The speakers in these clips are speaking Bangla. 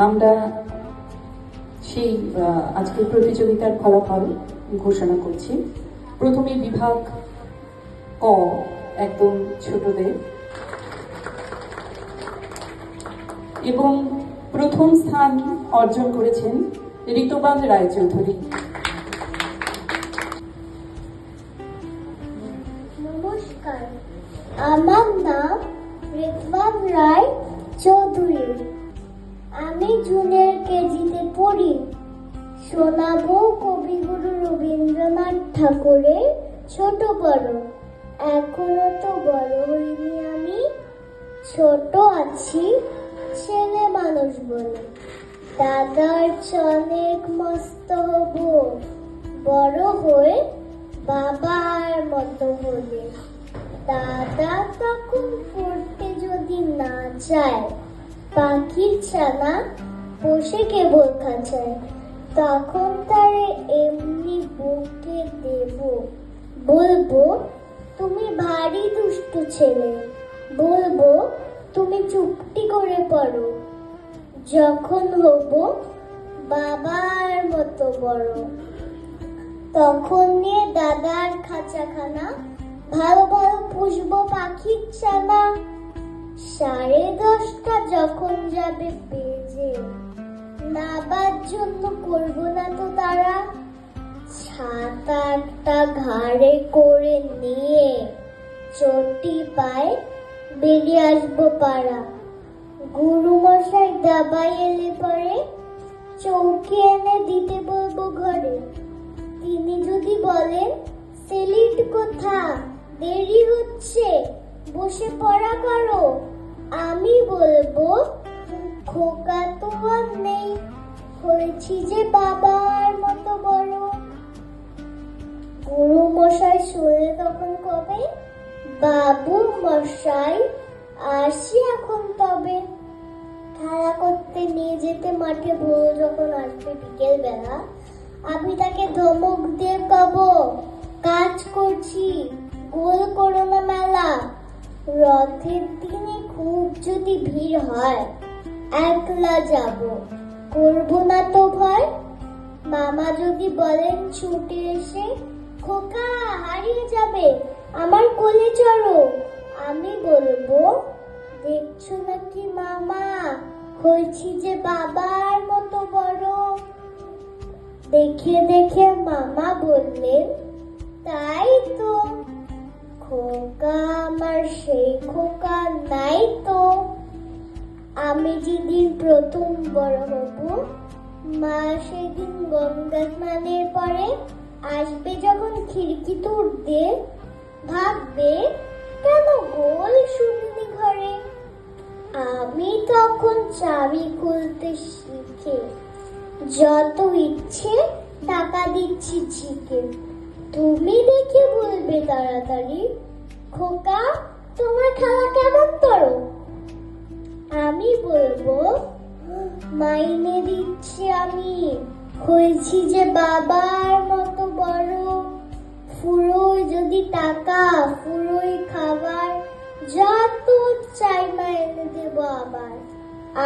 আমরা সেই আজকের প্রতিযোগিতার ফলাফল ঘোষণা করছি। প্রথমে বিভাগ ক, একদম ছোটদের, এবং প্রথম স্থান অর্জন করেছেন ঋতুবান রায়চৌধুরী। নমস্কার, আমার নাম ঋতুবান রায় চৌধুরী। আমি জুনিয়র কেজিতে পড়ি। শোনাবো কবিগুরু রবীন্দ্রনাথ ঠাকুরের ছোট বড়। এখনো তো বড় হইনি আমি, ছোট আছি ছেলে মানুষ বলে। দাদার অনেক মস্ত হব, বড় হয়ে বাবার মতো হলে। দাদা তখন পড়তে যদি না চায়, পাখির ছানা বসে কেবল খাঁচায়, তখন তারে এমনি বুকে দেব, বলবো তুমি ভারী দুষ্টু ছেলে, বলবো তুমি চুপটি করে পড়ো। যখন হব বাবার মতো বড়, তখন নিয়ে দাদার খাঁচাখানা ভালো ভালো পুষবো পাখির ছানা। 10:30 যখন যাবে বেজে, নাবার জন্য করবো না তো তারা। 7-8টা ঘাড়ে করে নিয়ে চটি পায়ে বেরিয়ে আসবো পাড়া। গুরুমশাই দাবাই এলে পরে চৌকি এনে দিতে বলবো ঘরে। তিনি যদি বলেন সেলিট কোথা, দেরি হচ্ছে, বসে পড়া করো, আমি বলবো খোকা তো আর নেই, হয়েছি যে বাবার মতো বড়। গুরু মশাই শুনে তখন কবে, বাবু মশাই আসি এখন তবে। খেলা করতে নিয়ে যেতে মাঠে ভোর যখন আসবে বিকেল বেলা, আমি তাকে ধমক দিয়ে কব, কাজ করছি, গোল করো না মেলা। রথের দিনে খুব যদি ভিড় হয়, একলা যাব, করবো না তো ভয়। মামা যদি বলেন ছুটে এসে, খোকা হারিয়ে যাবে, আমার কোলে চড়ো, আমি বলবো দেখছো নাকি মামা, হয়েছি যে বাবার মতো বড়। দেখে দেখে মামা বললেন, তাই তো, খোকা আমার সেই খোকা নাই তো। আমি যেদিন প্রথম বড় হব, মা সেদিন গঙ্গা স্নানের পরে আসবে যখন খিড়কি তুলতে, ভাববে কেন গোল শুনিনি ঘরে। আমি তখন চাবি খুলতে শিখে যত ইচ্ছে টাকা দিচ্ছি ঝিকে। তুমি দেখে বলবে তাড়াতাড়ি, খোকা তোমার খেলা কেমন করো। আমি বলবো মাইনে দিচ্ছি আমি, হয়েছি যে বাবার মতো বড়। ফুরোয় যদি টাকা, ফুরোয় খাবার, যত চাই মা এনে দেবো আবার।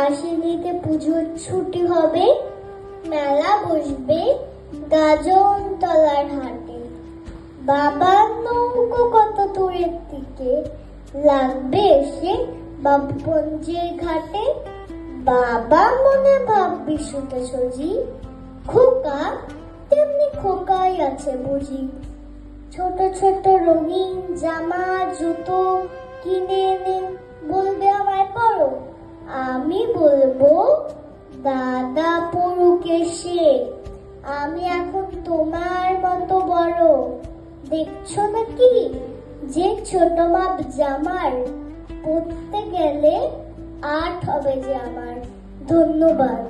আশ্বিনীতে পুজোর ছুটি হবে, মেলা বসবে গাজন তলার হাটে। বাবার নৌকো কত দূরের দিকে, লাগবে এসে বাবুগঞ্জের ঘাটে। বাবা মনে ভাববি সুতে সজি, খোকা তেমনি খোকাই আছে বুঝি। ছোট ছোট রঙিন জামা জুতো কিনে এনে বলবে আমায় পরো, আমি বলবো দাদা পড়ুক এসে, আমি এখন তোমার মতো বড়। দেখছো নাকি যে ছোট মাপ জামার, পরতে গেলে 8 হবে যে আমার। ধন্যবাদ।